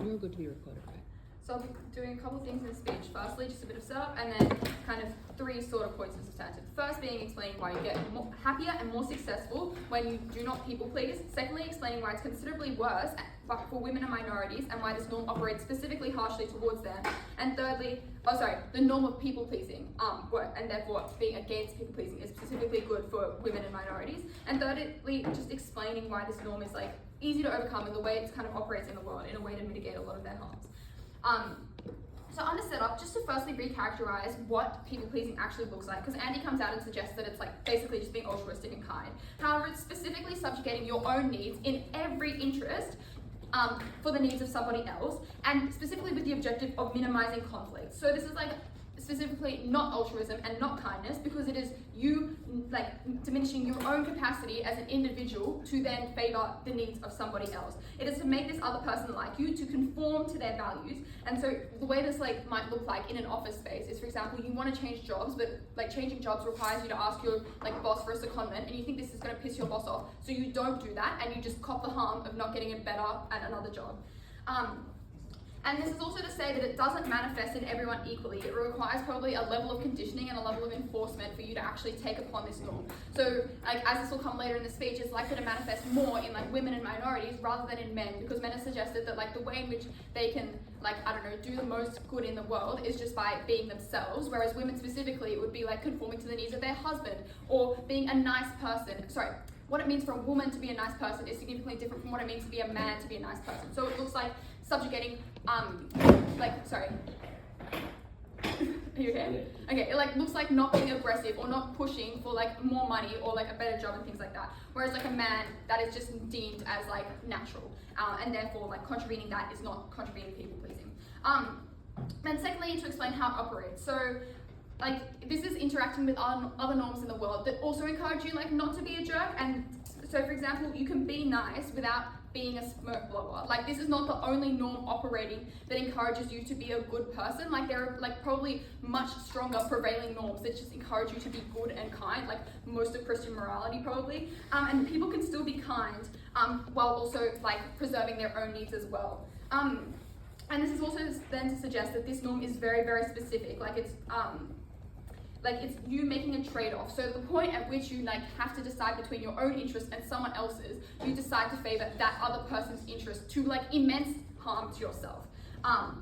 You're good to be recorded, right? So I'll be doing a couple of things in the speech. Firstly, just a bit of setup, and then kind of three sort of points of substantive. First being explaining why you get happier and more successful when you do not people please. Secondly, explaining why it's considerably worse for women and minorities and why this norm operates specifically harshly towards them. And thirdly, the norm of people pleasing, and therefore being against people pleasing is specifically good for women and minorities. And thirdly, just explaining why this norm is like easy to overcome and the way it kind of operates in the world in a way to mitigate a lot of their harms. So under setup, just to firstly recharacterize what people-pleasing actually looks like, because Andy comes out and suggests that it's like basically just being altruistic and kind. However, it's specifically subjugating your own needs in every interest for the needs of somebody else, and specifically with the objective of minimizing conflict. So this is like specifically not altruism and not kindness, because it is you like diminishing your own capacity as an individual to then favor the needs of somebody else. It is to make this other person like you, to conform to their values. And so the way this like might look like in an office space is, for example, you want to change jobs, but like changing jobs requires you to ask your like boss for a secondment, and you think this is going to piss your boss off, so you don't do that, and you just cop the harm of not getting it better at another job. And this is also to say that it doesn't manifest in everyone equally. It requires probably a level of conditioning and a level of enforcement for you to actually take upon this norm. So, like, as this will come later in the speech, it's likely to manifest more in like women and minorities rather than in men, because men have suggested that like the way in which they can, like, I don't know, do the most good in the world is just by being themselves, whereas women specifically, it would be like conforming to the needs of their husband or being a nice person. What it means for a woman to be a nice person is significantly different from what it means to be a man to be a nice person. So it looks like subjugating, are you okay? Okay, it like looks like not being aggressive or not pushing for like more money or like a better job and things like that. Whereas like a man, that is just deemed as like natural, and therefore like contravening that is not contravening people pleasing. Then secondly, to explain how it operates. So like this is interacting with other norms in the world that also encourage you like not to be a jerk. And so for example, you can be nice without being a smoke blower. Like this is not the only norm operating that encourages you to be a good person. Like there are like probably much stronger prevailing norms that just encourage you to be good and kind, like most of Christian morality probably. And people can still be kind while also like preserving their own needs as well. And this is also then to suggest that this norm is very, very specific. Like it's you making a trade-off. So the point at which you like have to decide between your own interest and someone else's, you decide to favor that other person's interest to like immense harm to yourself. And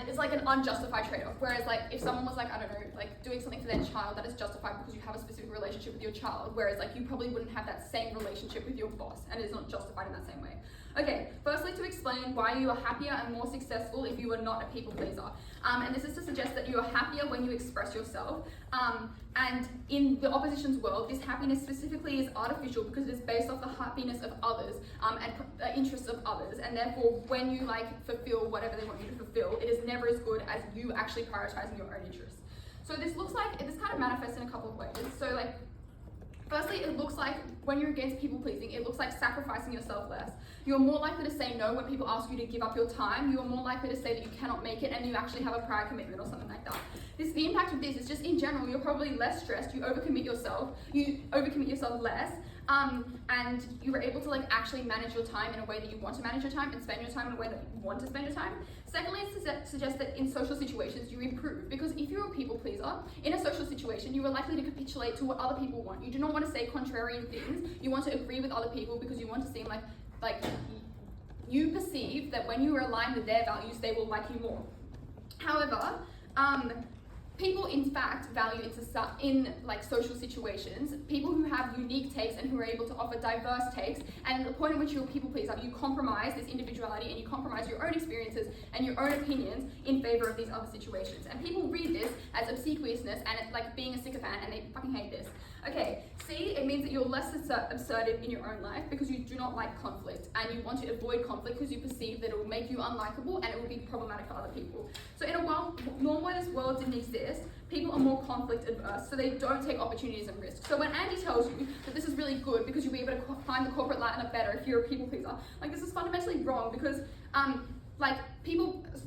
it's like an unjustified trade-off. Whereas like if someone was like, I don't know, like doing something for their child, that is justified because you have a specific relationship with your child. Whereas like you probably wouldn't have that same relationship with your boss, and it's not justified in that same way. Okay, firstly to explain why you are happier and more successful if you are not a people pleaser. And this is to suggest that you are happier when you express yourself. And in the opposition's world, this happiness specifically is artificial because it is based off the happiness of others and the interests of others. And therefore, when you like fulfill whatever they want you to fulfill, it is never as good as you actually prioritizing your own interests. So this kind of manifests in a couple of ways. So like, firstly, it looks like when you're against people pleasing, it looks like sacrificing yourself less. You're more likely to say no when people ask you to give up your time. You are more likely to say that you cannot make it and you actually have a prior commitment or something like that. The impact of this is just in general, you're probably less stressed, you overcommit yourself less, and you were able to like actually manage your time in a way that you want to manage your time and spend your time in a way that you want to spend your time. Secondly, it suggests that in social situations you improve, because if you're a people pleaser, in a social situation you are likely to capitulate to what other people want. You do not want to say contrarian things, you want to agree with other people because you want to seem like you perceive that when you are aligned with their values, they will like you more. However, people in fact value in like social situations, people who have unique takes and who are able to offer diverse takes, and at the point at which you're a people pleaser, you compromise this individuality and you compromise your own experiences and your own opinions in favor of these other situations. And people read this as obsequiousness and it's like being a sycophant, and they fucking hate this. Okay, C, it means that you're less assertive in your own life because you do not like conflict, and you want to avoid conflict because you perceive that it will make you unlikable and it will be problematic for other people. So in a world, normally this world didn't exist, people are more conflict adverse, so they don't take opportunities and risks. So when Andy tells you that this is really good because you'll be able to find the corporate ladder better if you're a people pleaser, like this is fundamentally wrong, because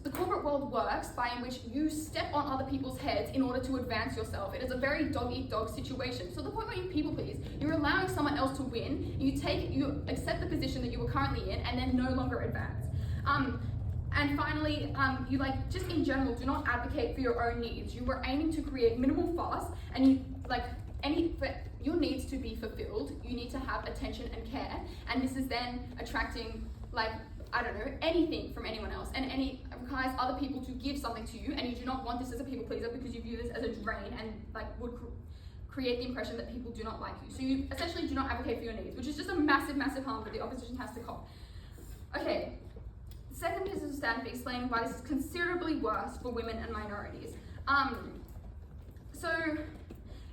the corporate world works by in which you step on other people's heads in order to advance yourself. It is a very dog-eat-dog situation. So the point where you people please, you're allowing someone else to win, you accept the position that you were currently in and then no longer advance. And finally, you like, just in general, do not advocate for your own needs. You were aiming to create minimal fuss, and you like for your needs to be fulfilled, you need to have attention and care, and this is then attracting like, I don't know, anything from anyone else, and requires other people to give something to you, and you do not want this as a people pleaser because you view this as a drain and like would create the impression that people do not like you. So you essentially do not advocate for your needs, which is just a massive, massive harm that the opposition has to cop. Okay. Second piece of stand for explaining why this is considerably worse for women and minorities. So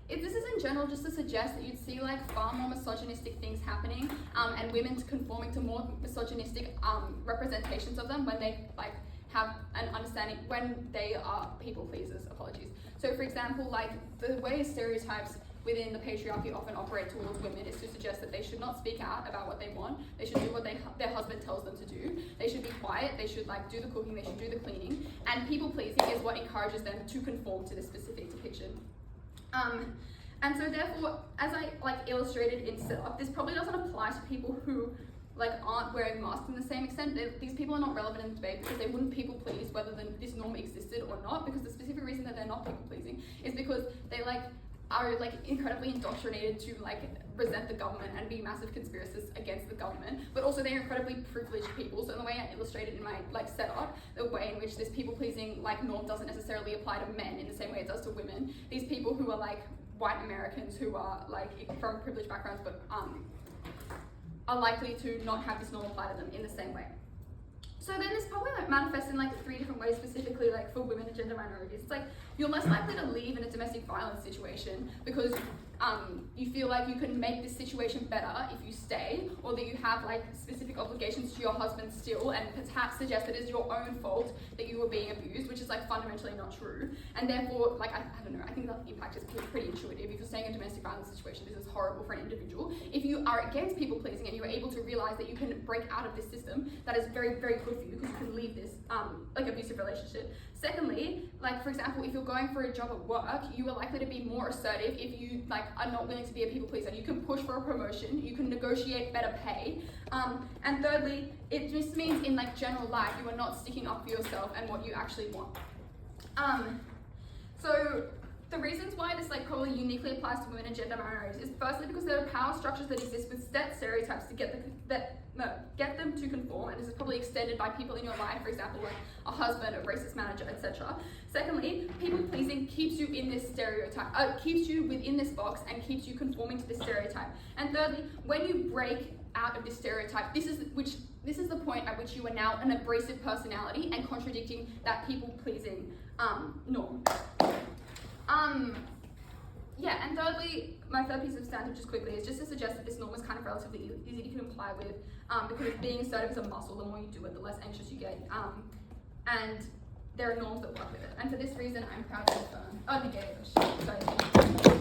if this is in general just to suggest that you'd see like far more misogynistic things happening, and women conforming to more misogynistic representations of them when they like have an understanding, when they are people pleasers, apologies. So for example, like the way stereotypes within the patriarchy often operate towards women is to suggest that they should not speak out about what they want, they should do what their husband tells them to do, they should be quiet, they should like do the cooking, they should do the cleaning, and people pleasing is what encourages them to conform to this specific depiction. And so therefore, as I like illustrated in setup, this probably doesn't apply to people who like aren't wearing masks in the same extent. These people are not relevant in the debate because they wouldn't people please whether this norm existed or not, because the specific reason that they're not people pleasing is because they like are like incredibly indoctrinated to like resent the government and be massive conspiracists against the government, but also they're incredibly privileged people. So in the way I illustrated in my like setup, the way in which this people-pleasing like norm doesn't necessarily apply to men in the same way it does to women. These people who are like white Americans who are like from privileged backgrounds but are likely to not have this norm apply to them in the same way. So then this probably like manifests in like 3 different ways, specifically like for women and gender minorities. It's like you're less likely to leave in a domestic violence situation because you feel like you can make this situation better if you stay, or that you have like specific obligations to your husband still, and perhaps suggest that it's your own fault that you were being abused, which is like fundamentally not true. And therefore, like I don't know, I think the impact is pretty intuitive. If you're staying in a domestic violence situation, this is horrible for an individual. If you are against people pleasing and you are able to realize that you can break out of this system, that is very, very good for you because you can leave this like abusive relationship. Secondly, like for example, if you're going for a job at work, you are likely to be more assertive if you like are not willing to be a people pleaser. You can push for a promotion, you can negotiate better pay. And thirdly, it just means in like general life, you are not sticking up for yourself and what you actually want. So the reasons why this like probably uniquely applies to women and gender minorities is firstly because there are power structures that exist with set stereotypes to get them to conform, and this is probably extended by people in your life, for example, like a husband, a racist manager, etc. Secondly, people pleasing keeps you in this stereotype, keeps you within this box and keeps you conforming to this stereotype. And thirdly, when you break out of this stereotype, this is the point at which you are now an abrasive personality and contradicting that people pleasing norm. Yeah, and thirdly, my third piece of stand-up just quickly is just to suggest that this norm is kind of relatively easy to comply with, because being assertive is a muscle. The more you do it, the less anxious you get. And there are norms that work with it. And for this reason, I'm proud to affirm. Thank you for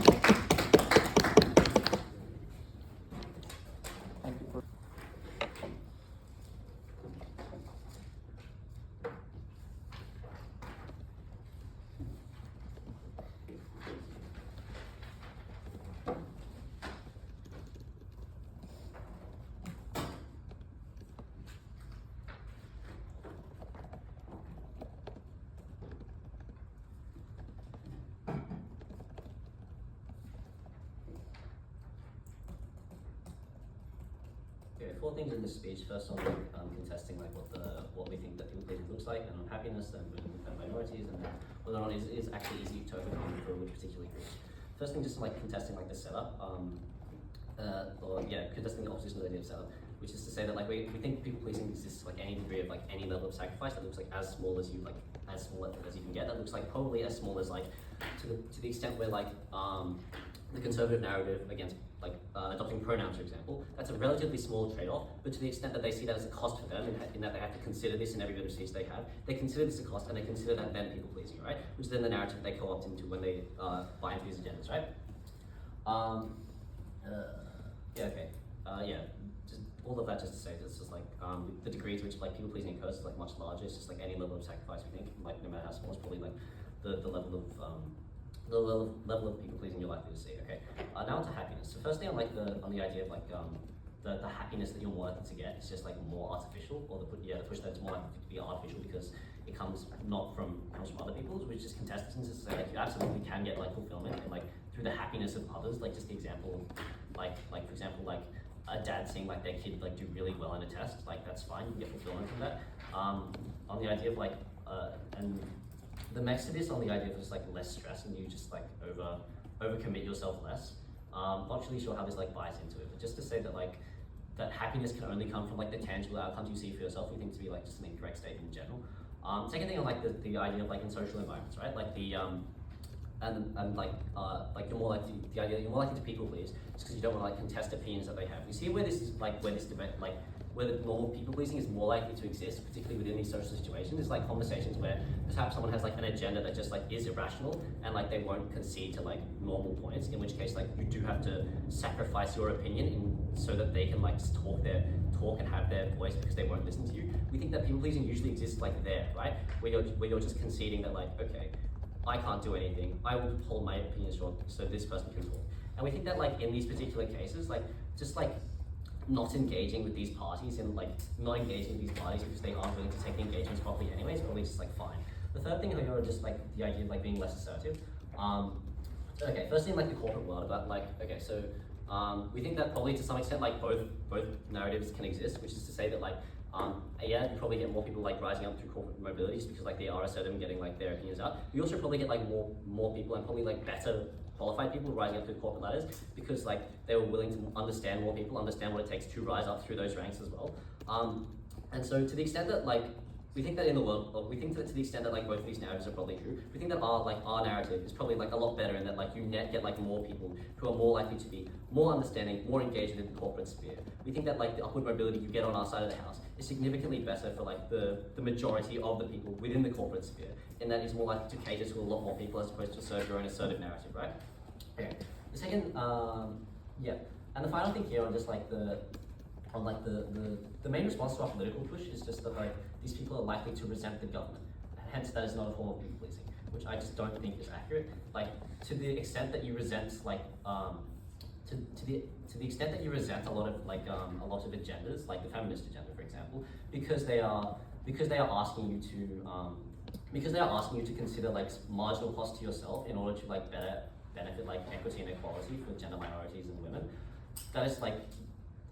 Four things in this speech. First on contesting like what we think that people pleasing looks like, and on happiness, and women and minorities, and whether or not it is actually easy to overcome for which particular group. First thing, just like contesting like the setup, contesting the opposition to the idea of setup, which is to say that like we think people pleasing exists like any degree of like any level of sacrifice that looks like as small as you can get. That looks like probably as small as like to the extent where like the conservative narrative against like adopting pronouns, for example, that's a relatively small trade-off, but to the extent that they see that as a cost for them, in that they have to consider this in every bit of speech they have, they consider this a cost, and they consider that then people-pleasing, right? Which is then the narrative they co-opt into when they buy into these agendas, right? Just all of that just to say, it's just like the degree to which like people-pleasing occurs is like much larger. It's just like any level of sacrifice we think, like no matter how small, it's probably like the level of people pleasing you're likely to see. Okay. Now onto happiness. So firstly, on the idea of like the happiness that you're more likely to get is just like more artificial, or the push that's more likely to be artificial because it comes from other people's, which is contestants to say like you absolutely can get like fulfillment and like through the happiness of others. Like just the example of like for example like a dad seeing like their kid like do really well in a test, like that's fine, you can get fulfillment from that. On the idea of like and the next to this on the idea of just like less stress and you just like overcommit yourself less. Not really sure how this like buys into it, but just to say that like that happiness can only come from like the tangible outcomes you see for yourself, we think to be like just an incorrect statement in general. Second thing on like the idea of like in social environments, right? Like the and like you're more likely the idea that you're more likely to people please just because you don't want to like contest opinions that they have. We see where this is like where this debate like where the normal people pleasing is more likely to exist, particularly within these social situations, is like conversations where perhaps someone has like an agenda that just like is irrational and like they won't concede to like normal points, in which case like you do have to sacrifice your opinion so that they can like just talk and have their voice because they won't listen to you. We think that people pleasing usually exists like there, right? Where you're just conceding that like, okay, I can't do anything, I will hold my opinion short so this person can talk. And we think that like in these particular cases, like just like not engaging with these parties and like not engaging with these parties because they aren't willing to take the engagements properly anyways, probably just like fine. The third thing here are just like the idea of like being less assertive. Okay, first thing like the corporate world about like, okay, so we think that probably to some extent like both narratives can exist, which is to say that like yeah, you probably get more people like rising up through corporate mobility just because like they are assertive and getting like their opinions out. You also probably get like more people and probably like better qualified people rising up through corporate ladders because like they were willing to understand more people, understand what it takes to rise up through those ranks as well. And so to the extent that like we think that in the world, we think that to the extent that like both of these narratives are probably true, we think that our narrative is probably like a lot better in that like you get like more people who are more likely to be more understanding, more engaged in the corporate sphere. We think that like the upward mobility you get on our side of the house is significantly better for like the majority of the people within the corporate sphere, in that it's more likely to cater to a lot more people as opposed to serve your own assertive narrative, right? Okay. The second, yeah, and the final thing here on just like the main response to our political push is just that like these people are likely to resent the government, hence that is not a form of people pleasing, which I just don't think is accurate. Like to the extent that you resent like to the extent that you resent a lot of like a lot of agendas, like the feminist agenda, for example, because they are asking you to consider like marginal cost to yourself in order to like better benefit like equity and equality for gender minorities and women. That is like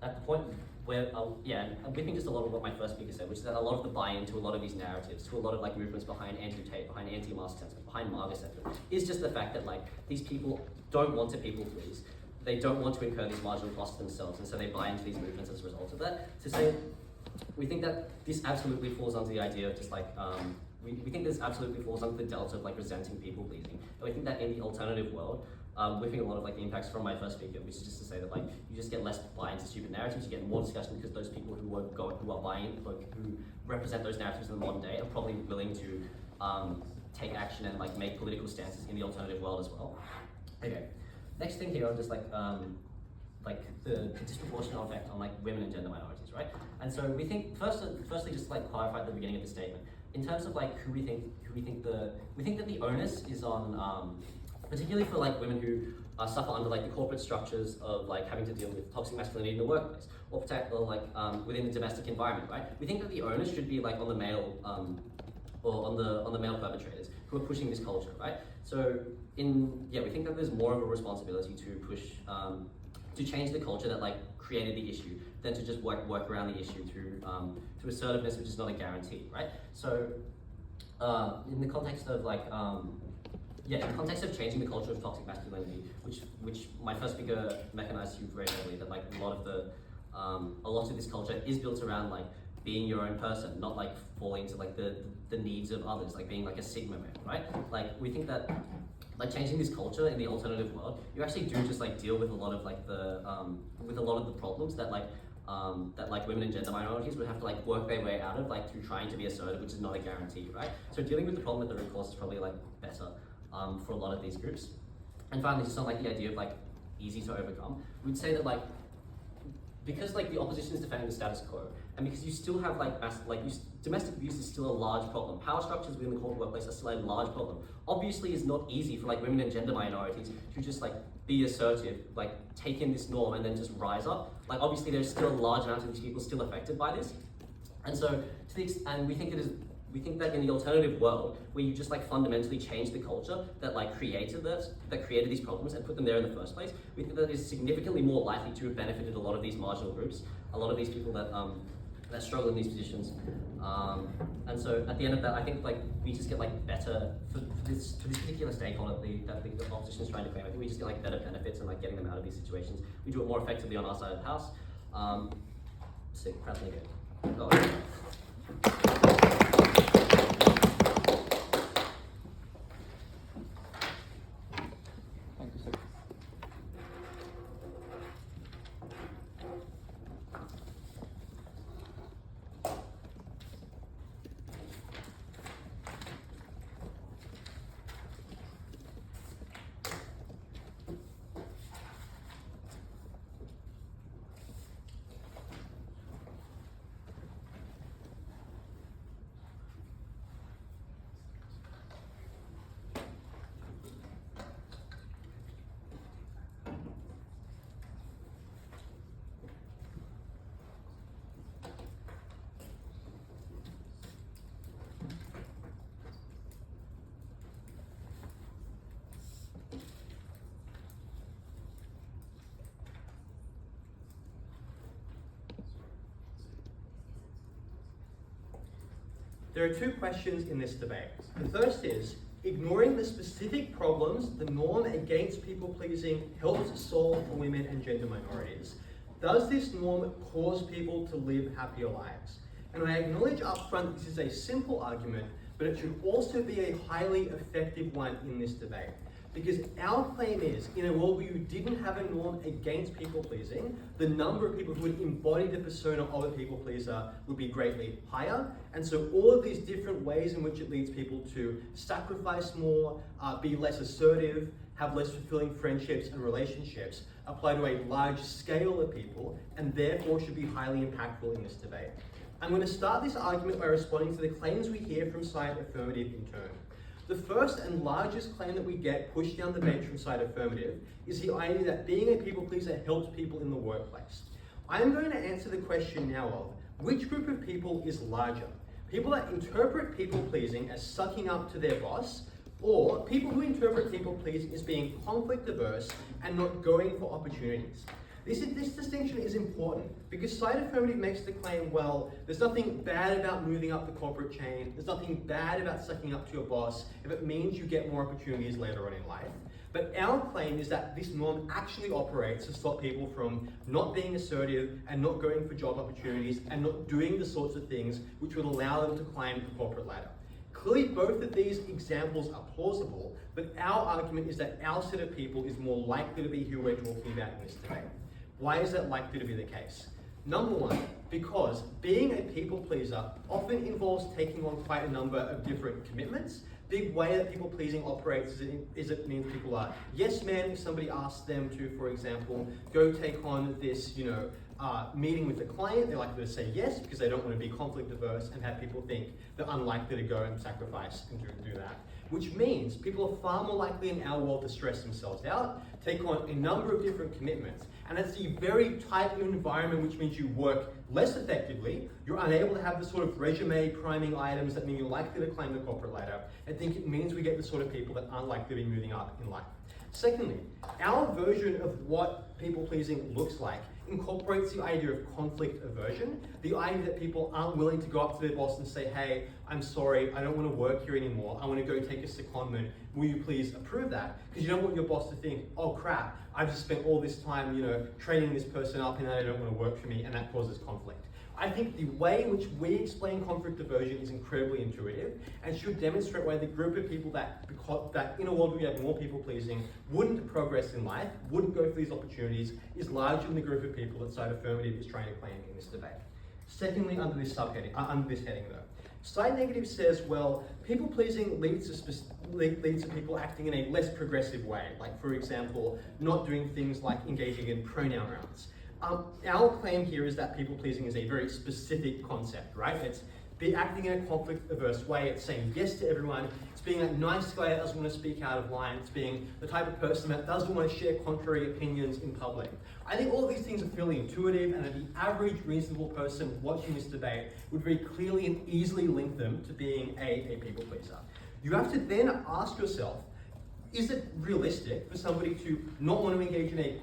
at the point where yeah, and we think just a lot of what my first speaker said, which is that a lot of the buy-in to a lot of these narratives, to a lot of like movements behind Andrew Tate, behind anti-mask sentiment, behind MAGA sentiment, is just the fact that like these people don't want to people please. They don't want to incur these marginal costs themselves, and so they buy into these movements as a result of that. To say, we think that this absolutely falls under the idea of just like, we think this absolutely falls under the delta of like resenting people pleasing. And we think that in the alternative world, we think a lot of like the impacts from my first speaker, which is just to say that like you just get less buy into stupid narratives, you get more discussion because those people who are buying, who represent those narratives in the modern day, are probably willing to take action and like make political stances in the alternative world as well. Okay. Next thing here on just like the disproportionate effect on like women and gender minorities, right? And so we think firstly just like clarify at the beginning of the statement in terms of like we think that the onus is on particularly for like women who suffer under like the corporate structures of like having to deal with toxic masculinity in the workplace, or like within the domestic environment, right? We think that the onus should be like on the male or on the male perpetrators who are pushing this culture, right? So we think that there's more of a responsibility to push to change the culture that like created the issue than to just work around the issue through assertiveness, which is not a guarantee, right? So in the context of like in the context of changing the culture of toxic masculinity, which my first speaker mechanized you very heavily, that like a lot of this culture is built around like being your own person, not like falling to like the needs of others, like being like a sigma man, right? Like we think that like changing this culture in the alternative world, you actually do just like deal with a lot of like the problems that like women and gender minorities would have to like work their way out of, like through trying to be assertive, which is not a guarantee, right? So dealing with the problem at the root cause is probably like better for a lot of these groups. And finally, just on like the idea of like easy to overcome, we'd say that like because like the opposition is defending the status quo, And because you still have domestic abuse is still a large problem. Power structures within the corporate workplace are still a large problem. Obviously, it's not easy for like women and gender minorities to just like be assertive, like take in this norm and then just rise up. Like obviously, there's still a large amount of these people still affected by this, and so we think that in the alternative world, where you just like fundamentally change the culture that like created these problems and put them there in the first place, we think that is significantly more likely to have benefited a lot of these marginal groups, a lot of these people that struggle in these positions. And so at the end of that, I think like we just get like better for this particular stakeholder that the opposition is trying to claim. I think we just get like better benefits and like getting them out of these situations. We do it more effectively on our side of the house. Sick, proudly good. Go on. There are two questions in this debate. The first is, ignoring the specific problems the norm against people-pleasing helps solve for women and gender minorities, does this norm cause people to live happier lives? And I acknowledge up front this is a simple argument, but it should also be a highly effective one in this debate. Because our claim is, in a world where you didn't have a norm against people-pleasing, the number of people who would embody the persona of a people-pleaser would be greatly higher. And so all of these different ways in which it leads people to sacrifice more, be less assertive, have less fulfilling friendships and relationships, apply to a large scale of people, and therefore should be highly impactful in this debate. I'm going to start this argument by responding to the claims we hear from side affirmative in turn. The first and largest claim that we get pushed down the bench from side affirmative is the idea that being a people pleaser helps people in the workplace. I'm going to answer the question now of which group of people is larger? People that interpret people pleasing as sucking up to their boss, or people who interpret people pleasing as being conflict averse and not going for opportunities. This distinction is important because side affirmative makes the claim, well, there's nothing bad about moving up the corporate chain, there's nothing bad about sucking up to your boss if it means you get more opportunities later on in life. But our claim is that this norm actually operates to stop people from not being assertive and not going for job opportunities and not doing the sorts of things which would allow them to climb the corporate ladder. Clearly, both of these examples are plausible, but our argument is that our set of people is more likely to be who we're talking about in this debate. Why is that likely to be the case? Number one, because being a people pleaser often involves taking on quite a number of different commitments. Big way that people pleasing operates is it means people are yes men if somebody asks them to, for example, go take on this, meeting with the client. They're likely to say yes because they don't want to be conflict averse and have people think they're unlikely to go and sacrifice and do that. Which means people are far more likely in our world to stress themselves out, take on a number of different commitments. And it's a very tight environment, which means you work less effectively, you're unable to have the sort of resume priming items that mean you're likely to climb the corporate ladder. I think it means we get the sort of people that aren't likely to be moving up in life. Secondly, our version of what people pleasing looks like incorporates the idea of conflict aversion, the idea that people aren't willing to go up to their boss and say, hey, I'm sorry, I don't want to work here anymore, I want to go take a secondment, will you please approve that? Because you don't want your boss to think, oh crap, I've just spent all this time, training this person up and they don't want to work for me, and that causes conflict. I think the way in which we explain conflict aversion is incredibly intuitive and should demonstrate why the group of people that in a world where we have more people pleasing wouldn't progress in life, wouldn't go for these opportunities, is larger than the group of people that side affirmative is trying to claim in this debate. Secondly, under this heading though, side negative says, well, people pleasing leads to people acting in a less progressive way, like for example, not doing things like engaging in pronoun rounds. Our claim here is that people pleasing is a very specific concept, right? It's acting in a conflict-averse way. It's saying yes to everyone. It's being a nice guy that doesn't want to speak out of line. It's being the type of person that doesn't want to share contrary opinions in public. I think all of these things are fairly intuitive, and that the average reasonable person watching this debate would very clearly and easily link them to being a people pleaser. You have to then ask yourself, is it realistic for somebody to not want to engage in a,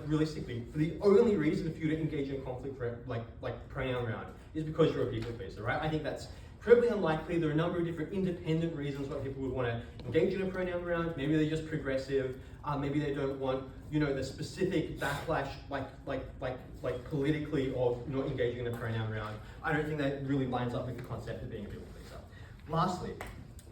realistically, for the only reason for you to engage in a conflict, pronoun round, is because you're a people pleaser, right? I think that's incredibly unlikely. There are a number of different independent reasons why people would want to engage in a pronoun round. Maybe they're just progressive. Maybe they don't want, the specific backlash, politically, of not engaging in a pronoun round. I don't think that really lines up with the concept of being a people pleaser. Lastly,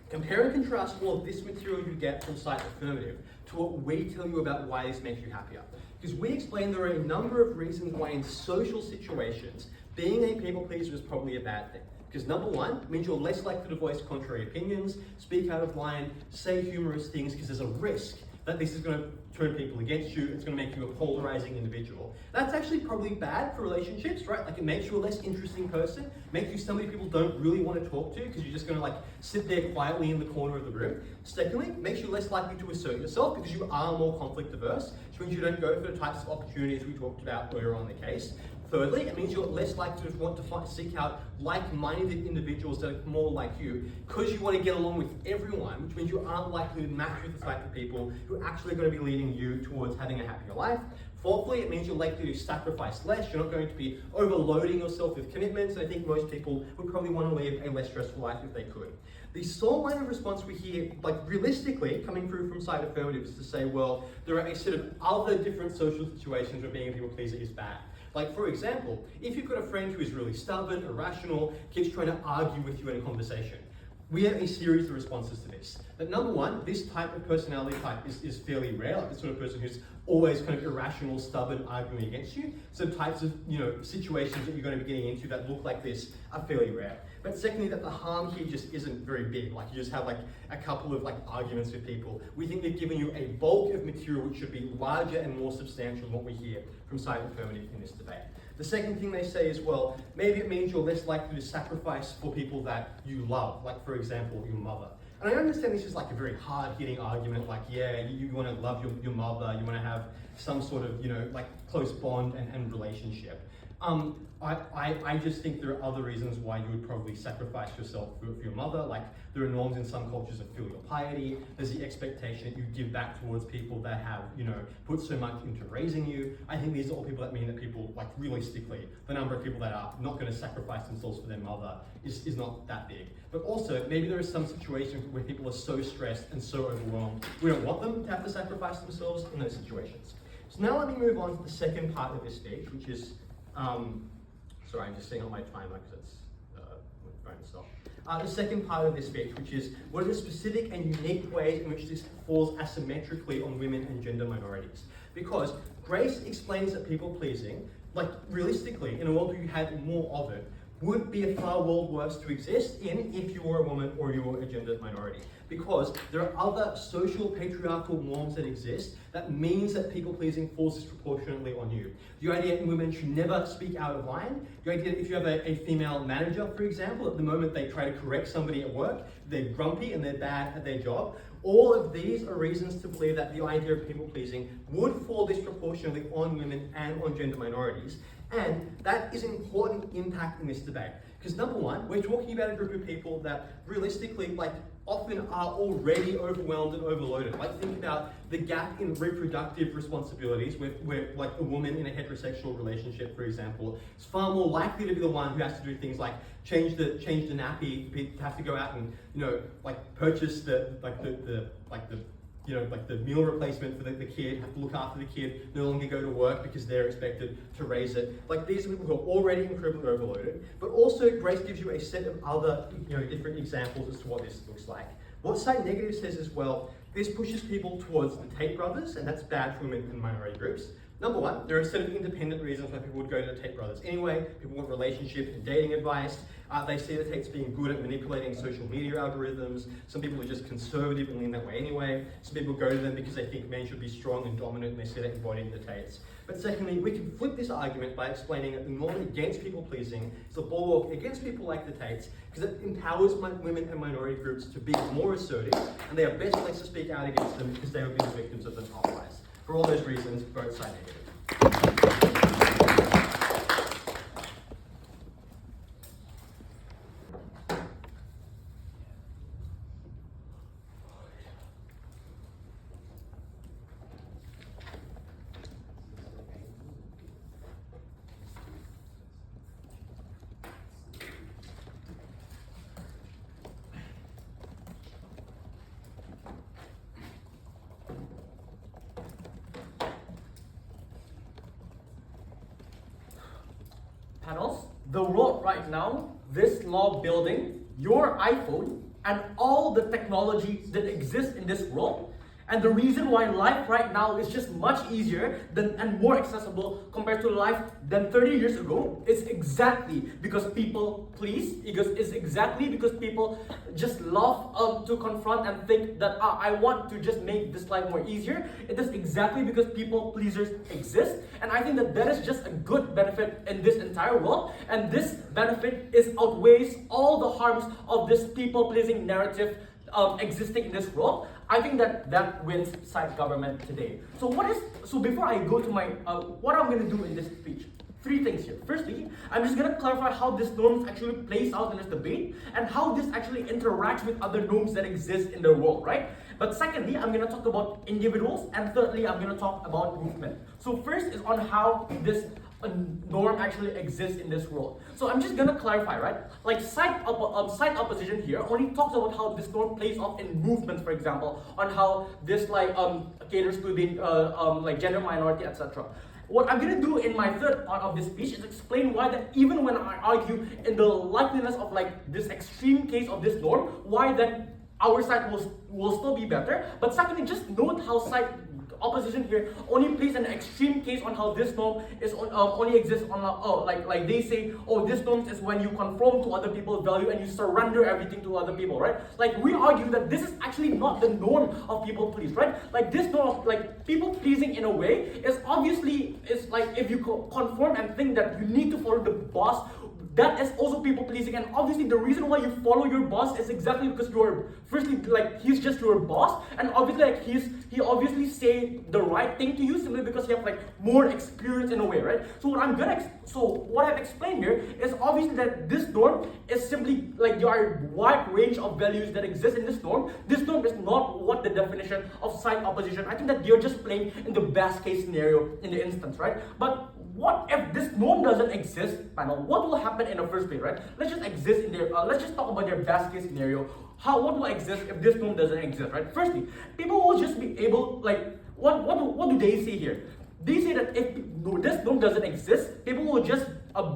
compare and contrast all of this material you get from Site Affirmative to what we tell you about why this makes you happier. Because we explain there are a number of reasons why in social situations, being a people pleaser is probably a bad thing. Because number one, it means you're less likely to voice contrary opinions, speak out of line, say humorous things, because there's a risk that this is going to turn people against you, it's going to make you a polarizing individual. That's actually probably bad for relationships, right? Like, it makes you a less interesting person, makes you somebody people don't really want to talk to because you're just going to sit there quietly in the corner of the room. Secondly, it makes you less likely to assert yourself because you are more conflict averse, which means you don't go for the types of opportunities we talked about earlier on in the case. Thirdly, it means you're less likely to want to seek out like-minded individuals that are more like you because you want to get along with everyone, which means you aren't likely to match with the type of people who are actually going to be leading you towards having a happier life. Fourthly, it means you're likely to sacrifice less. You're not going to be overloading yourself with commitments. And I think most people would probably want to live a less stressful life if they could. The sole line of response we hear, realistically, coming through from Site Affirmative is to say, well, there are a set of other different social situations where being a people pleaser is bad. For example, if you've got a friend who is really stubborn, irrational, keeps trying to argue with you in a conversation, we have a series of responses to this. But number one, this type of personality type is fairly rare, the sort of person who's always kind of irrational, stubborn, arguing against you. So types of situations that you're going to be getting into that look like this are fairly rare. But secondly, that the harm here just isn't very big. You just have a couple of arguments with people. We think they've given you a bulk of material which should be larger and more substantial than what we hear from Site Affirmative in this debate. The second thing they say is, well, maybe it means you're less likely to sacrifice for people that you love, for example, your mother. And I understand this is a very hard-hitting argument, you want to love your mother, you want to have some sort of, close bond and relationship. I just think there are other reasons why you would probably sacrifice yourself for your mother. There are norms in some cultures of filial piety. There's the expectation that you give back towards people that have, put so much into raising you. I think these are all people that mean that people, realistically, the number of people that are not going to sacrifice themselves for their mother is not that big. But also, maybe there is some situation where people are so stressed and so overwhelmed, we don't want them to have to sacrifice themselves in those situations. So now let me move on to the second part of this speech, which is, sorry, I'm just seeing on my timer because it's my phone stopped. The second part of this speech, which is what are the specific and unique ways in which this falls asymmetrically on women and gender minorities? Because Grace explains that people pleasing, realistically, in a world where you had more of it, would be a far world worse to exist in if you were a woman or you were a gender minority. Because there are other social patriarchal norms that exist that means that people pleasing falls disproportionately on you. The idea that women should never speak out of line, the idea that if you have a female manager, for example, at the moment they try to correct somebody at work, they're grumpy and they're bad at their job. All of these are reasons to believe that the idea of people pleasing would fall disproportionately on women and on gender minorities. And that is an important impact in this debate. Because number one, we're talking about a group of people that realistically, often are already overwhelmed and overloaded. Think about the gap in reproductive responsibilities where a woman in a heterosexual relationship, for example, is far more likely to be the one who has to do things like change the nappy, have to go out and, purchase the meal replacement for the kid, have to look after the kid, no longer go to work because they're expected to raise it. These are people who are already incredibly overloaded, but also Grace gives you a set of other, different examples as to what this looks like. What Site Negative says as well, this pushes people towards the Tate brothers, and that's bad for women and minority groups. Number one, there are sort of independent reasons why people would go to the Tate brothers anyway. People want relationship and dating advice. They see the Tates being good at manipulating social media algorithms. Some people are just conservative and lean that way anyway. Some people go to them because they think men should be strong and dominant and they see that embodied in the Tates. But secondly, we can flip this argument by explaining that the norm against people pleasing is a bulwark against people like the Tates because it empowers women and minority groups to be more assertive, and they are best placed to speak out against them because they would be the victims of them otherwise. For all those reasons, vote side negative. Panels, the world right now, this law building, your iPhone, and all the technology that exists in this world, and the reason why life right now is just much easier and more accessible compared to life than 30 years ago is exactly because people please, it's exactly because people just love to confront and think that I want to just make this life more easier. It is exactly because people pleasers exist, and I think that is just a good benefit in this entire world, and this benefit outweighs all the harms of this people pleasing narrative existing in this world. I think that wins side government today. So before I go to my what I'm going to do in this speech, three things here. Firstly, I'm just going to clarify how this norm actually plays out in this debate and how this actually interacts with other norms that exist in the world, right? But secondly, I'm going to talk about individuals, and thirdly, I'm going to talk about movement. So first is on how this norm actually exists in this world. So I'm just gonna clarify, right? Like side opposition here only talks about how this norm plays off in movements, for example, on how this caters to the like gender minority, etc. What I'm gonna do in my third part of this speech is explain why that even when I argue in the likeliness of like this extreme case of this norm, why that our side will still be better. But secondly, just note how side opposition here only plays an extreme case on how this norm is only exists on like they say, this norm is when you conform to other people's value and you surrender everything to other people, right? Like we argue that this is actually not the norm of people please, right? Like this norm of like people pleasing in a way is obviously like if you conform and think that you need to follow the boss, that is also people pleasing. And obviously the reason why you follow your boss is exactly because you're firstly like he's just your boss, and obviously like he obviously say the right thing to you simply because you have like more experience in a way, right? So what I've explained here is obviously that this norm is simply like there are wide range of values that exist in this norm. This norm is not what the definition of side opposition. I think that you're just playing in the best case scenario in the instance, right? But what if this norm doesn't exist, panel? What will happen in the first place, right? Let's just exist in their. Let's just talk about their best case scenario. What will exist if this norm doesn't exist, right? Firstly, people will just be able like what do they say here? They say that if this norm doesn't exist, people will just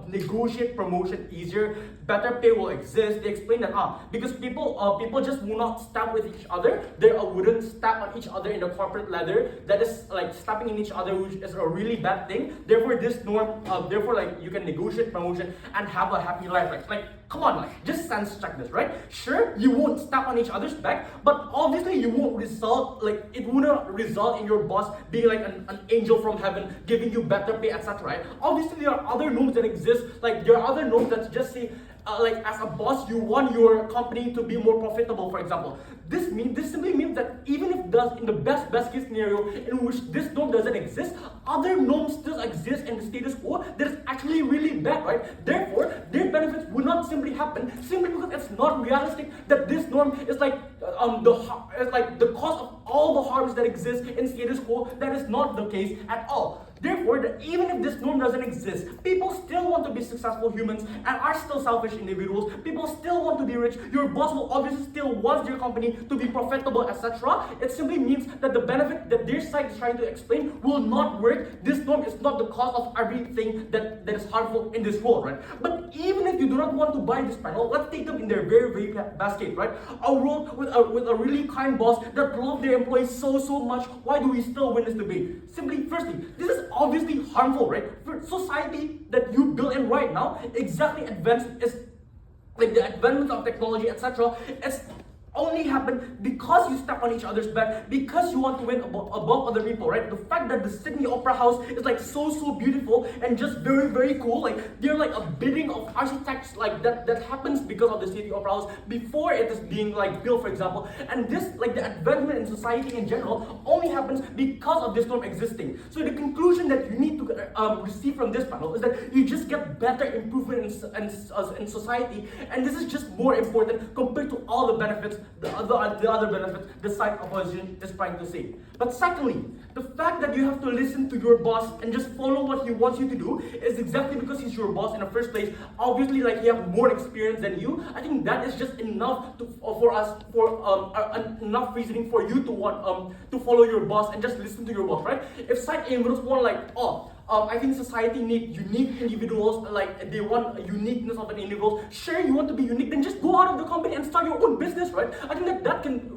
negotiate promotion easier, better pay will exist. They explain that because people just will not stab with each other. They wouldn't stab on each other in the corporate ladder. That is like stabbing in each other, which is a really bad thing. Therefore, this norm, like you can negotiate promotion and have a happy life. Like come on, like just sense check this, right? Sure, you won't stab on each other's back, but obviously it wouldn't result in your boss being like an angel from heaven giving you better pay, etc. Right? Obviously there are other norms that exist. Like there are other norms that just say like as a boss you want your company to be more profitable, for example. This simply means that even if in the best case scenario in which this norm doesn't exist, other norms still exist in the status quo that is actually really bad, right? Therefore, their benefits will not simply happen simply because it's not realistic that this norm is like the cause of all the harms that exist in status quo. That is not the case at all. Therefore, even if this norm doesn't exist, people still want to be successful humans and are still selfish individuals. People still want to be rich. Your boss will obviously still want your company to be profitable, etc. It simply means that the benefit that their side is trying to explain will not work. This norm is not the cause of everything that is harmful in this world, right? But even if you do not want to buy this panel, let's take them in their very, very best case, right? A world with a really kind boss that loves their employees so much. Why do we still win this debate? Simply, firstly, this is obviously harmful, right? For society that you build in right now, exactly is like the advancement of technology, etc. It's only happen because you step on each other's back, because you want to win above other people, right? The fact that the Sydney Opera House is like so beautiful and just very cool, like they're like a bidding of architects like that happens because of the Sydney Opera House before it is being like built, for example. And this, like the advancement in society in general, only happens because of this norm existing. So the conclusion that you need to receive from this panel is that you just get better improvement in society, and this is just more important compared to all the benefits, the other benefits the side opposition is trying to say. But secondly, the fact that you have to listen to your boss and just follow what he wants you to do is exactly because he's your boss in the first place. Obviously, like he has more experience than you. I think that is just enough enough reasoning for you to want to follow your boss and just listen to your boss, right? If side individuals want I think society needs unique individuals, like they want a uniqueness of an individual. Sure, you want to be unique, then just go out of the company and start your own business, right? I think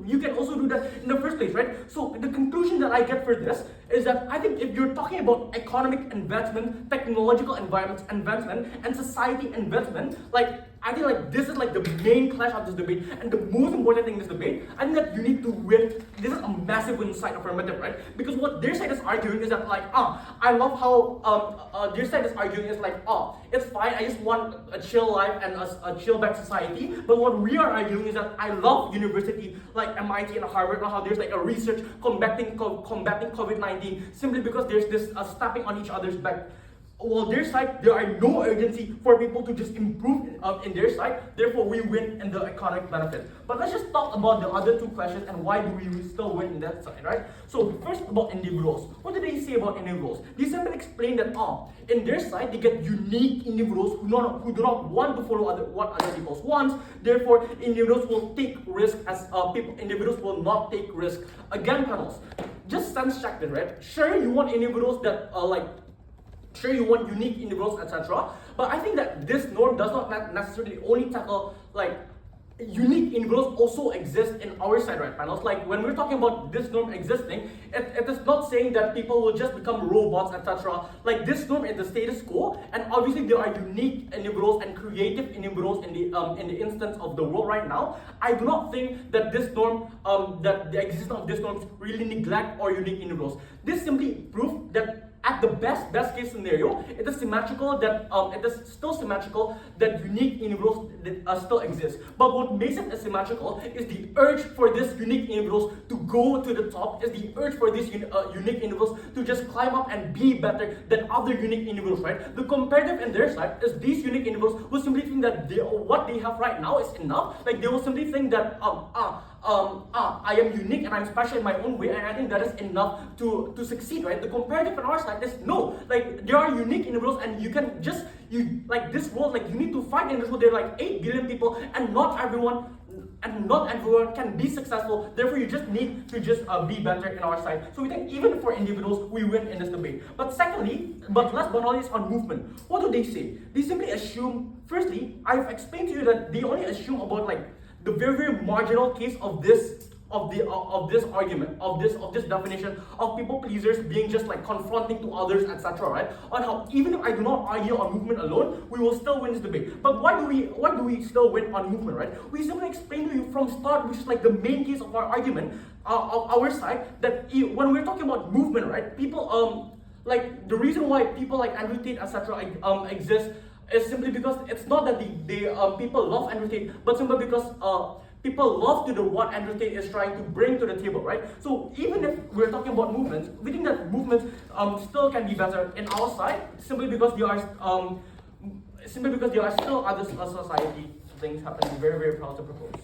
you can also do that in the first place, right? So the conclusion that I get for this is that I think if you're talking about economic advancement, technological advancement, and society advancement, I think this is like the main clash of this debate, and the most important thing in this debate, I think that you need to win. This is a massive win side affirmative, right? Because what their side is arguing is that I love how their side is arguing is it's fine, I just want a chill life and a chill back society. But what we are arguing is that I love university like MIT and Harvard, and how there's like a research combating COVID-19 simply because there's this stepping on each other's back. Well, their side, there are no urgency for people to just improve in their side. Therefore, we win in the economic benefit. But let's just talk about the other two questions and why do we still win in that side, right? So first about individuals. What do they say about individuals? They simply explain that in their side, they get unique individuals who do not want to follow what other people want. Therefore, individuals will take risk as individuals will not take risk. Again, panels, just sense check it, right? Sure, you want individuals that sure, you want unique individuals, etc. But I think that this norm does not necessarily only tackle unique individuals also exist in our side, right, panels? Like when we're talking about this norm existing, it is not saying that people will just become robots, etc. Like this norm is the status quo, and obviously there are unique individuals and creative individuals in the instance of the world right now. I do not think that this norm, that the existence of this norm really neglect or unique individuals. This simply proves that at the best case scenario, it is symmetrical that unique individuals still exist. But what makes it asymmetrical is the urge for these unique individuals to go to the top, is the urge for these unique individuals to just climb up and be better than other unique individuals, right? The comparative in their side is these unique individuals will simply think that what they have right now is enough. Like they will simply think that I am unique and I'm special in my own way, and I think that is enough to succeed, right? The comparative on our side is no, like there are unique individuals, and you can just this world, you need to find in this world there are 8 billion people, and not everyone can be successful. Therefore, you just need to be better in our side. So we think even for individuals, we win in this debate. But secondly, last but not least, on movement, what do they say? They simply assume. Firstly, I've explained to you that they only assume about the very marginal case of this argument, of this definition of people pleasers being just confronting to others, etc. Right? On how even if I do not argue on movement alone, we will still win this debate. But why do we still win on movement, right? We simply explain to you from start, which is the main case of our argument, of our side, that when we're talking about movement, right, people the reason why people like Andrew Tate, etc. Exist is simply because it's not that people love Andrew Tate, but simply because people love to do what Andrew Tate is trying to bring to the table, right? So even if we're talking about movements, we think that movements still can be better in our side, simply because there are still other society things happening. Very proud to propose.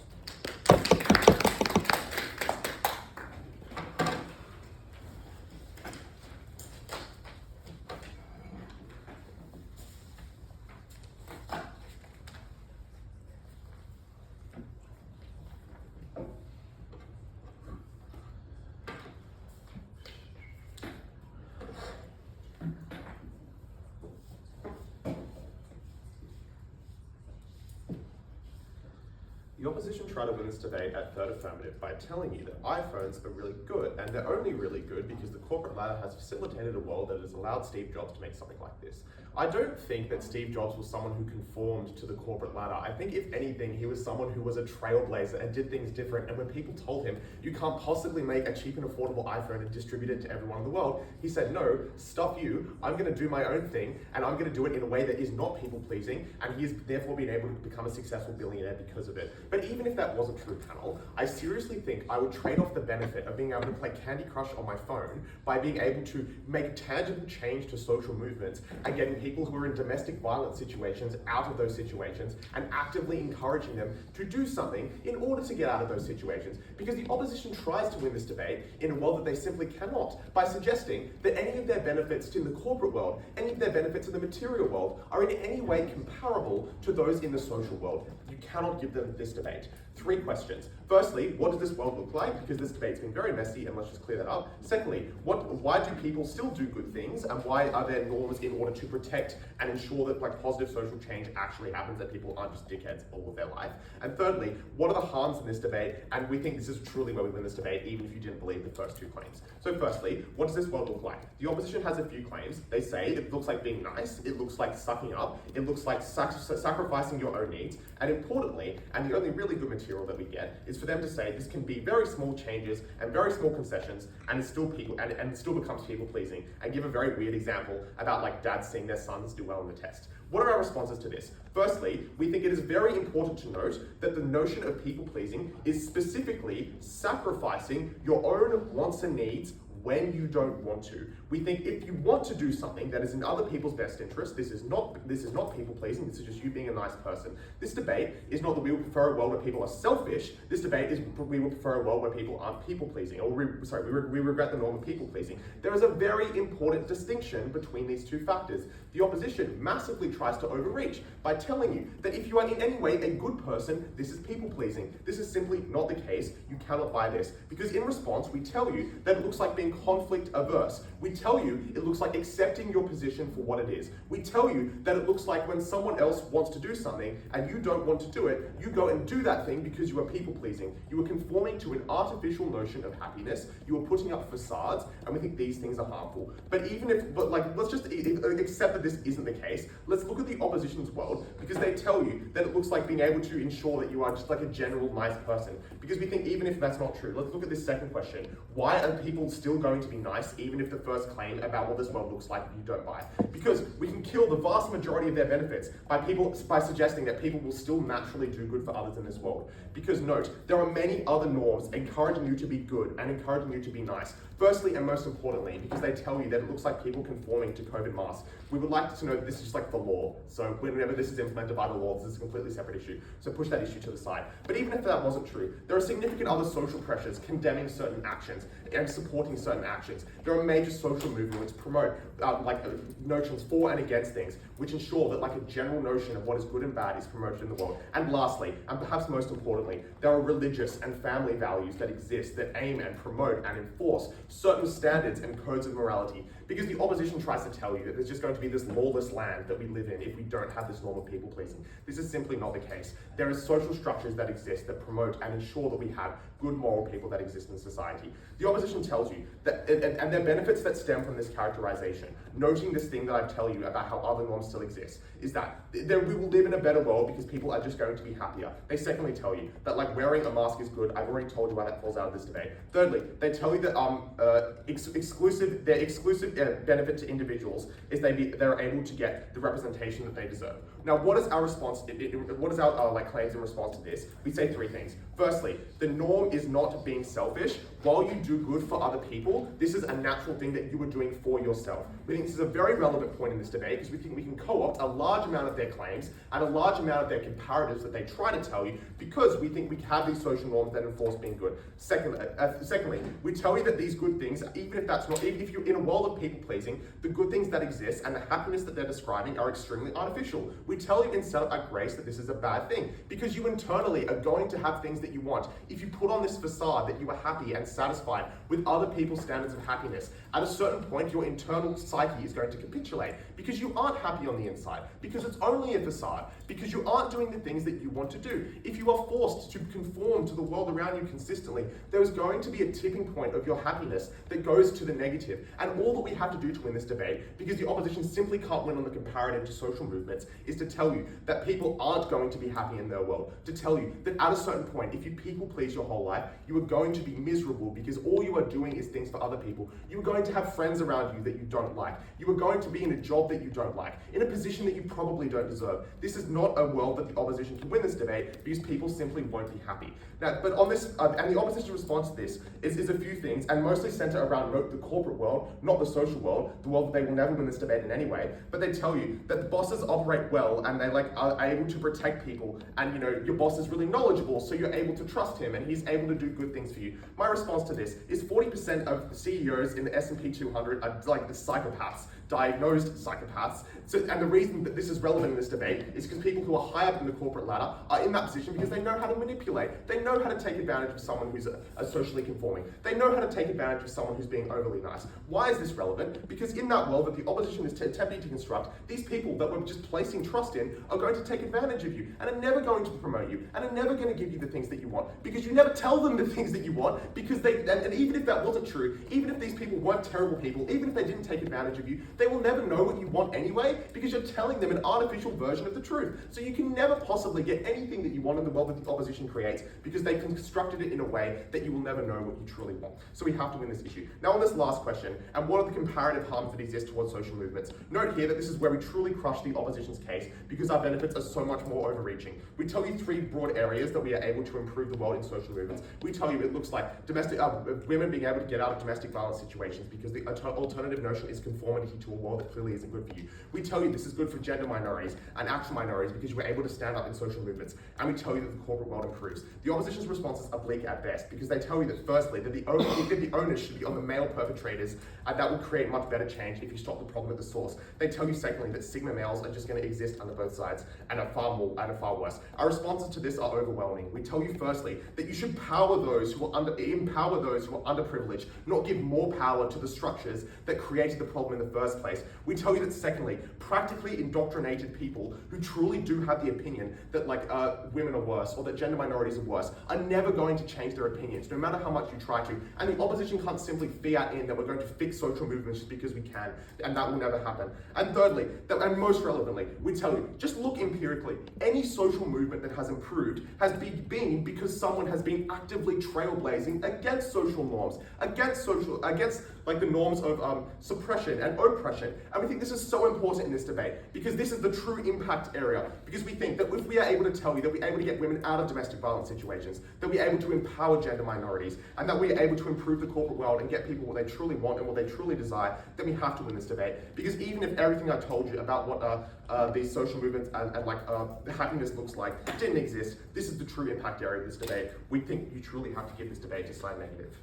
opposition try to win this debate at third affirmative by telling you that iPhones are really good, and they're only really good because the corporate ladder has facilitated a world that has allowed Steve Jobs to make something like this. I don't think that Steve Jobs was someone who conformed to the corporate ladder. I think if anything, he was someone who was a trailblazer and did things different, and when people told him, you can't possibly make a cheap and affordable iPhone and distribute it to everyone in the world, he said, no, stuff you, I'm gonna do my own thing, and I'm gonna do it in a way that is not people-pleasing, and he has therefore been able to become a successful billionaire because of it. But even if that wasn't true, panel, I seriously think I would trade off the benefit of being able to play Candy Crush on my phone by being able to make tangible change to social movements and getting people who are in domestic violence situations out of those situations and actively encouraging them to do something in order to get out of those situations. Because the opposition tries to win this debate in a world that they simply cannot by suggesting that any of their benefits in the corporate world, any of their benefits in the material world are in any way comparable to those in the social world. You cannot give them this debate. 3 questions. Firstly, what does this world look like? Because this debate's been very messy, and let's just clear that up. Secondly, why do people still do good things, and why are there norms in order to protect and ensure that positive social change actually happens, that people aren't just dickheads all of their life? And thirdly, what are the harms in this debate? And we think this is truly where we win this debate, even if you didn't believe the first 2 claims. So firstly, what does this world look like? The opposition has a few claims. They say it looks like being nice, it looks like sucking up, it looks like sacrificing your own needs, and importantly, and the only really good material that we get, is for them to say this can be very small changes and very small concessions, and it's still and it still becomes people pleasing, and give a very weird example about dads seeing their sons do well in the test. What are our responses to this? Firstly, we think it is very important to note that the notion of people pleasing is specifically sacrificing your own wants and needs when you don't want to. We think if you want to do something that is in other people's best interest, this is not people pleasing, this is just you being a nice person. This debate is not that we would prefer a world where people are selfish, this debate is we would prefer a world where people aren't people pleasing, or we regret the norm of people pleasing. There is a very important distinction between these 2 factors. The opposition massively tries to overreach by telling you that if you are in any way a good person, this is people pleasing. This is simply not the case. You cannot buy this. Because in response, we tell you that it looks like being conflict averse. We tell you it looks like accepting your position for what it is. We tell you that it looks like when someone else wants to do something and you don't want to do it, you go and do that thing because you are people pleasing. You are conforming to an artificial notion of happiness. You are putting up facades, and we think these things are harmful. But let's just accept that this isn't the case. Let's look at the opposition's world, because they tell you that it looks like being able to ensure that you are just like a general nice person. Because we think even if that's not true, let's look at this second question. Why are people still going to be nice even if the first claim about what this world looks like you don't buy? Because we can kill the vast majority of their benefits by suggesting that people will still naturally do good for others in this world. Because note, there are many other norms encouraging you to be good and encouraging you to be nice. Firstly, and most importantly, because they tell you that it looks like people conforming to COVID masks, we would like to know that this is just like the law. So whenever this is implemented by the law, this is a completely separate issue. So push that issue to the side. But even if that wasn't true, there are significant other social pressures condemning certain actions and supporting certain actions. There are major social movements promote notions for and against things, which ensure that a general notion of what is good and bad is promoted in the world. And lastly, and perhaps most importantly, there are religious and family values that exist that aim and promote and enforce certain standards and codes of morality. Because the opposition tries to tell you that there's just going to be this lawless land that we live in if we don't have this norm of people pleasing. This is simply not the case. There are social structures that exist that promote and ensure that we have good moral people that exist in society. The opposition tells you that, and there are benefits that stem from this characterization, noting this thing that I tell you about how other norms still exist, is that we will live in a better world because people are just going to be happier. They secondly tell you that wearing a mask is good. I've already told you why that falls out of this debate. Thirdly, they tell you that exclusive benefit to individuals is they're able to get the representation that they deserve. Now, what is our response? What is our claims in response to this? We say 3 things. Firstly, the norm is not being selfish. While you do good for other people, this is a natural thing that you are doing for yourself. We think this is a very relevant point in this debate because we think we can co-opt a large amount of their claims and a large amount of their comparatives that they try to tell you because we think we have these social norms that enforce being good. Secondly, we tell you that these good things, even if you're in a world of people pleasing, the good things that exist and the happiness that they're describing are extremely artificial. We tell you in setup at Grace that this is a bad thing because you internally are going to have things that you want. If you put on this facade that you are happy and satisfied with other people's standards of happiness, at a certain point your internal psyche is going to capitulate because you aren't happy on the inside, because it's only a facade, because you aren't doing the things that you want to do. If you are forced to conform to the world around you consistently, there is going to be a tipping point of your happiness that goes to the negative. And all that we have to do to win this debate, because the opposition simply can't win on the comparative to social movements, is to tell you that people aren't going to be happy in their world. To tell you that at a certain point, if you people please your whole life, you are going to be miserable because all you are doing is things for other people. You are going to have friends around you that you don't like. You are going to be in a job that you don't like, in a position that you probably don't deserve. This is not a world that the opposition can win this debate because people simply won't be happy. Now, but on this, and the opposition's response to this is a few things, and mostly center around the corporate world, not the social world, the world that they will never win this debate in anyway. But they tell you that the bosses operate well and they are able to protect people, and your boss is really knowledgeable, so you're able to trust him and he's able to do good things for you. My response to this is 40% of CEOs in the S&P 200 are like the psychopaths, diagnosed psychopaths. And the reason that this is relevant in this debate is because people who are high up in the corporate ladder are in that position because they know how to manipulate. They know how to take advantage of someone who's socially conforming. They know how to take advantage of someone who's being overly nice. Why is this relevant? Because in that world that the opposition is attempting to construct, these people that we're just placing trust in are going to take advantage of you and are never going to promote you and are never going to give you the things that you want because you never tell them the things that you want because and even if that wasn't true, even if these people weren't terrible people, even if they didn't take advantage of you, they will never know what you want anyway because you're telling them an artificial version of the truth. So you can never possibly get anything that you want in the world that the opposition creates because they constructed it in a way that you will never know what you truly want. So we have to win this issue. Now on this last question, and what are the comparative harms that exist towards social movements? Note here that this is where we truly crush the opposition's case because our benefits are so much more overreaching. We tell you 3 broad areas that we are able to improve the world in social movements. We tell you it looks like women being able to get out of domestic violence situations because the alternative notion is conformity to a world that clearly isn't good for you. We tell you this is good for gender minorities and actual minorities because you are able to stand up in social movements. And we tell you that the corporate world improves. The opposition's responses are bleak at best because they tell you that firstly, that the onus should be on the male perpetrators and that would create much better change if you stop the problem at the source. They tell you secondly that Sigma males are just going to exist under both sides and are far worse. Our responses to this are overwhelming. We tell you firstly that you should empower those who are underprivileged, not give more power to the structures that created the problem in the first place. We tell you that secondly, practically indoctrinated people who truly do have the opinion that women are worse or that gender minorities are worse are never going to change their opinions, no matter how much you try to. And the opposition can't simply fiat in that we're going to fix social movements just because we can, and that will never happen. And thirdly, and most relevantly, we tell you, just look empirically. Any social movement that has improved has been because someone has been actively trailblazing against social norms, against the norms of suppression and oppression. And we think this is so important in this debate because this is the true impact area. Because we think that if we are able to tell you that we're able to get women out of domestic violence situations, that we're able to empower gender minorities, and that we're able to improve the corporate world and get people what they truly want and what they truly desire, then we have to win this debate. Because even if everything I told you about what these social movements and the happiness looks like didn't exist, this is the true impact area of this debate. We think you truly have to give this debate a slight negative.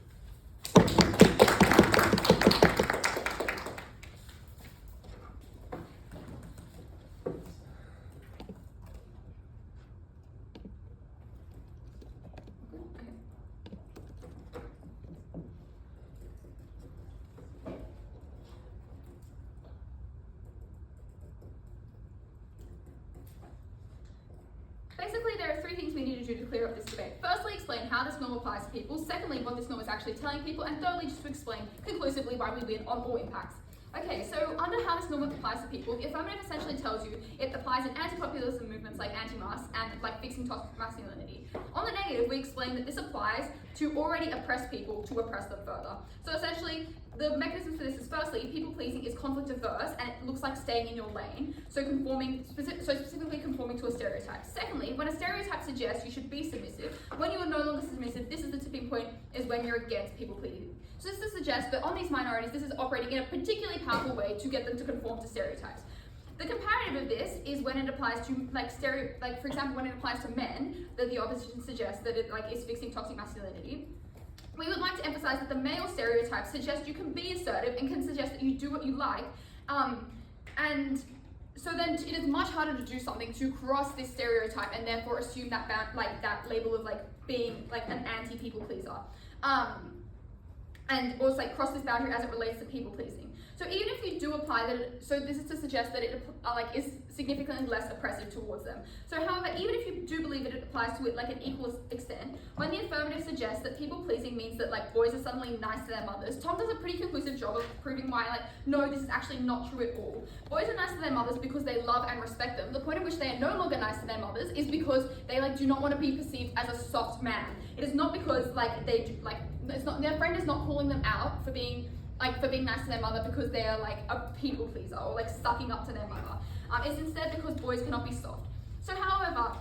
Basically, there are 3 things we need to do to clear up this debate. Firstly, explain how this norm applies to people. Secondly, what this norm is actually telling people. And thirdly, just to explain conclusively why we win on all impacts. Okay, so under how this norm applies to people, the affirmative essentially tells you it applies in anti-populism movements like anti-mask and fixing toxic masculinity. On the negative, we explain that this applies to already oppressed people to oppress them further. So essentially, the mechanism for this is firstly, people pleasing is conflict averse and it looks like staying in your lane, so specifically conforming to a stereotype. Secondly, when a stereotype suggests you should be submissive, when you are no longer submissive, this is the tipping point, is when you're against people pleasing. So this suggests that on these minorities, this is operating in a particularly powerful way to get them to conform to stereotypes. The comparative of this is when it applies to for example, when it applies to men, that the opposition suggests that it is fixing toxic masculinity. We would like to emphasize that the male stereotype suggests you can be assertive and can suggest that you do what you like, and so then it is much harder to do something to cross this stereotype and therefore assume that that label of like being like an anti-people pleaser. And also like cross this boundary as it relates to people pleasing. So even if you do apply that, so this is to suggest that it like is significantly less oppressive towards them. So however, even if you do believe that it applies to it like an equal extent, when the affirmative suggests that people pleasing means that like boys are suddenly nice to their mothers, Tom does a pretty conclusive job of proving why like, no, this is actually not true at all. Boys are nice to their mothers because they love and respect them. The point at which they are no longer nice to their mothers is because they like do not want to be perceived as a soft man. It is not because like they do, like it's not, their friend is not calling them out for being nice to their mother because they are like a people pleaser or like sucking up to their mother. It's instead because boys cannot be soft. So however,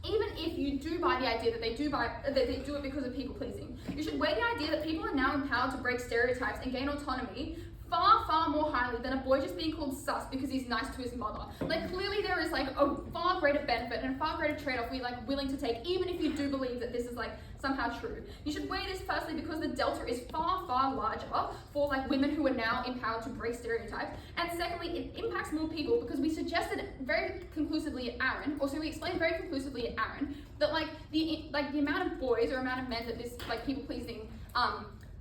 even if you do buy the idea that they do it because of people pleasing, you should weigh the idea that people are now empowered to break stereotypes and gain autonomy far more highly than a boy just being called sus because he's nice to his mother. Like clearly there is like a far greater benefit and a far greater trade-off we're like willing to take, even if you do believe that this is like somehow true. You should weigh this firstly because the delta is far larger for like women who are now empowered to break stereotypes, and secondly it impacts more people because we suggested very conclusively at Arin, or so we explained very conclusively at Arin, that like the amount of boys or amount of men that this like people pleasing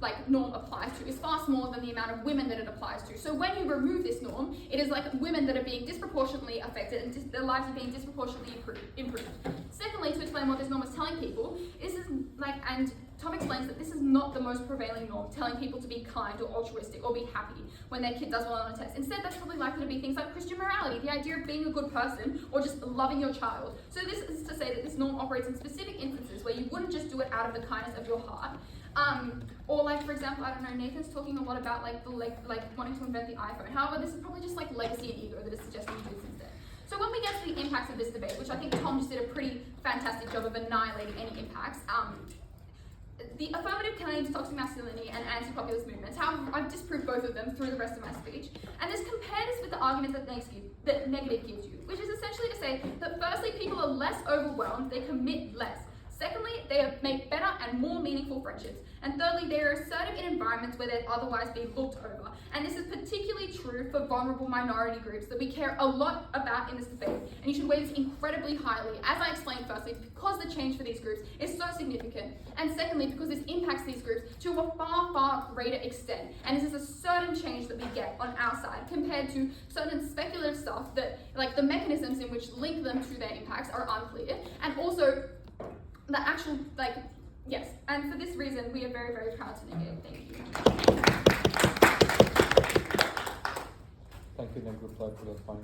like norm applies to is far smaller than the amount of women that it applies to. So when you remove this norm, it is like women that are being disproportionately affected and their lives are being disproportionately improved. Secondly, to explain what this norm is telling people, this is like, and Tom explains that this is not the most prevailing norm, telling people to be kind or altruistic or be happy when their kid does well on a test. Instead, that's probably likely to be things like Christian morality, the idea of being a good person or just loving your child. So this is to say that this norm operates in specific instances where you wouldn't just do it out of the kindness of your heart. Or like, for example, I don't know, Nathan's talking a lot about like wanting to invent the iPhone. However, this is probably just like legacy and ego that is suggesting you do this instead. So when we get to the impacts of this debate, which I think Tom just did a pretty fantastic job of annihilating any impacts, the affirmative claims toxic masculinity and anti-populist movements. However, I've disproved both of them through the rest of my speech. And this compared this with the argument that negative gives you, which is essentially to say that firstly, people are less overwhelmed, they commit less. Secondly, they make better and more meaningful friendships. And thirdly, they are assertive in environments where they'd otherwise be looked over. And this is particularly true for vulnerable minority groups that we care a lot about in this debate. And you should weigh this incredibly highly, as I explained firstly, because the change for these groups is so significant. And secondly, because this impacts these groups to a far greater extent. And this is a certain change that we get on our side compared to certain speculative stuff that, like the mechanisms in which link them to their impacts are unclear. And also, the actual, like, yes, and for this reason, we are very proud to negate it. Thank you. Thank you, Nick. Reply for that point.